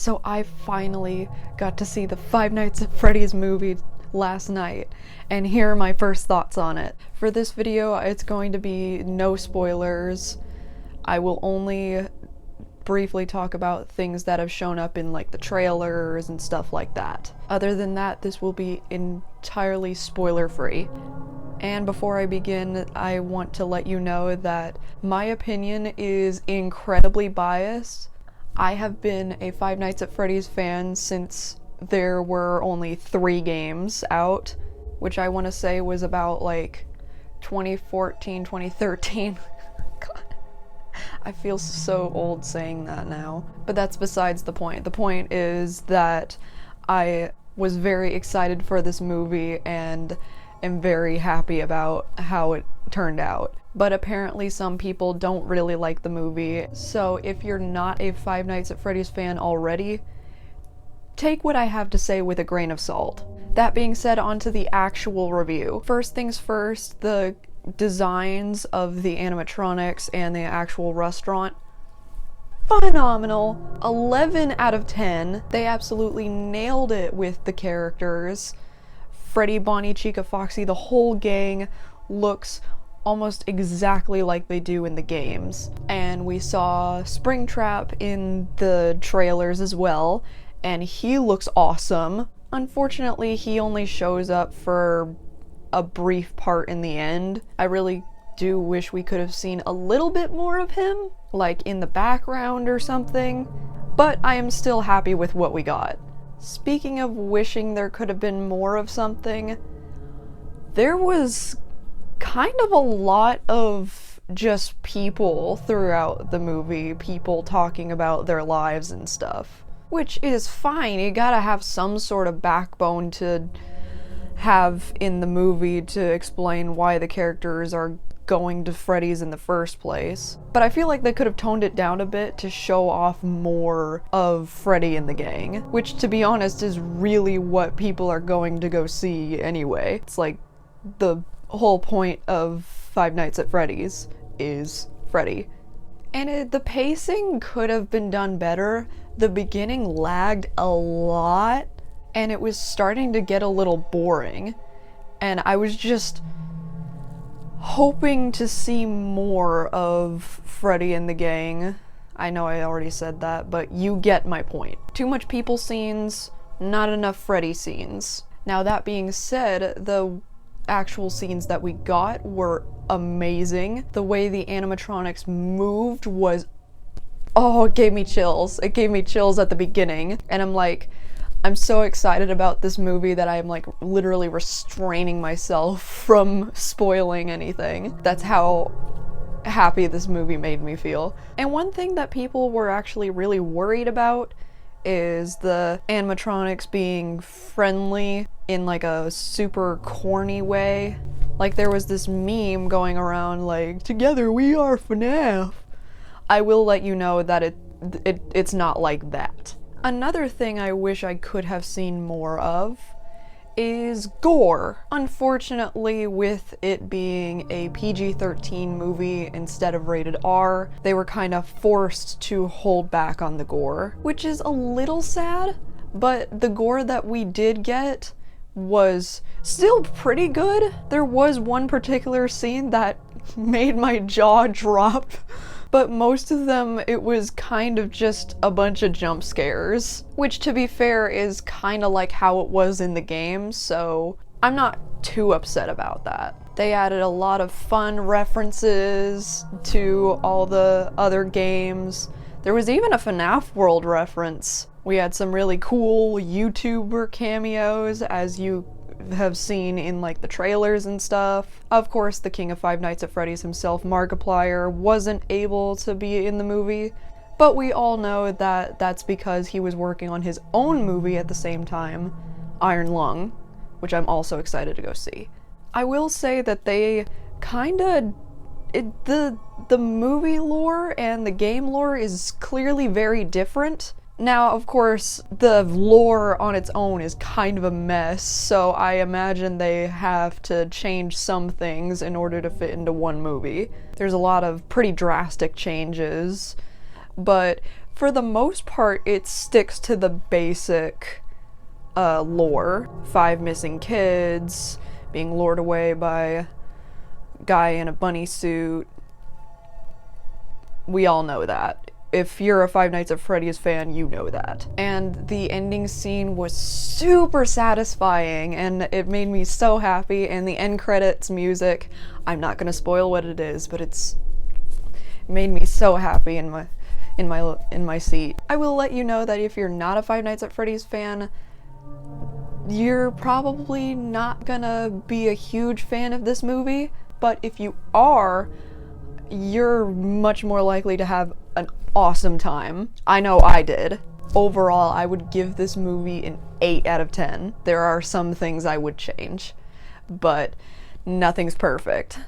So I finally got to see the Five Nights at Freddy's movie last night, and here are my first thoughts on it. For this video, it's going to be no spoilers. I will only briefly talk about things that have shown up in like the trailers and stuff like that. Other than that, this will be entirely spoiler-free. And before I begin, I want to let you know that my opinion is incredibly biased. I have been a Five Nights at Freddy's fan since there were only 3 games out, which I want to say was about like 2014, 2013. God. I feel so old saying that now. But that's besides the point. The point is that I was very excited for this movie and am very happy about how it turned out. But apparently some people don't really like the movie, so if you're not a Five Nights at Freddy's fan already, take what I have to say with a grain of salt. That being said, on to the actual review. First things first, the designs of the animatronics and the actual restaurant, phenomenal. 11 out of 10. They absolutely nailed it with the characters. Freddy, Bonnie, Chica, Foxy, the whole gang looks almost exactly like they do in the games. And we saw Springtrap in the trailers as well, and he looks awesome. Unfortunately, he only shows up for a brief part in the end. I really do wish we could have seen a little bit more of him, like in the background or something, but I am still happy with what we got. Speaking of wishing there could have been more of something, there was kind of a lot of just people throughout the movie, people talking about their lives and stuff, which is fine. You gotta have some sort of backbone to have in the movie to explain why the characters are going to Freddy's in the first place. But I feel like they could have toned it down a bit to show off more of Freddy and the gang, which to be honest is really what people are going to go see anyway. It's like the whole point of Five Nights at Freddy's is Freddy. And the pacing could have been done better. The beginning lagged a lot, and it was starting to get a little boring. And I was just hoping to see more of Freddy and the gang. I know I already said that, but you get my point. Too much people scenes, not enough Freddy scenes. Now that being said, the actual scenes that we got were amazing. The way the animatronics moved was, oh, it gave me chills. It gave me chills at the beginning, and I'm so excited about this movie that I'm like literally restraining myself from spoiling anything. That's how happy this movie made me feel. And one thing that people were actually really worried about is the animatronics being friendly in like a super corny way. Like there was this meme going around like, "Together we are FNAF." I will let you know that it's not like that. Another thing I wish I could have seen more of is gore. Unfortunately, with it being a PG-13 movie instead of rated R, they were kind of forced to hold back on the gore, which is a little sad, but the gore that we did get was still pretty good. There was one particular scene that made my jaw drop, but most of them, it was kind of just a bunch of jump scares, which to be fair is kind of like how it was in the game, so I'm not too upset about that. They added a lot of fun references to all the other games. There was even a FNAF World reference. We had some really cool YouTuber cameos, as you have seen in like the trailers and stuff. Of course, the king of Five Nights at Freddy's himself, Markiplier, wasn't able to be in the movie, but we all know that that's because he was working on his own movie at the same time, Iron Lung, which I'm also excited to go see. I will say that they kinda, the movie lore and the game lore is clearly very different. Now, of course, the lore on its own is kind of a mess, so I imagine they have to change some things in order to fit into one movie. There's a lot of pretty drastic changes, but For the most part, it sticks to the basic lore. 5 missing kids, being lured away by a guy in a bunny suit. We all know that. If you're a Five Nights at Freddy's fan, you know that. And the ending scene was super satisfying, and it made me so happy, and the end credits music, I'm not gonna spoil what it is, but it made me so happy in my seat. I will let you know that if you're not a Five Nights at Freddy's fan, you're probably not gonna be a huge fan of this movie, but if you are, you're much more likely to have an awesome time. I know I did. Overall, I would give this movie an 8 out of 10. There are some things I would change, but nothing's perfect.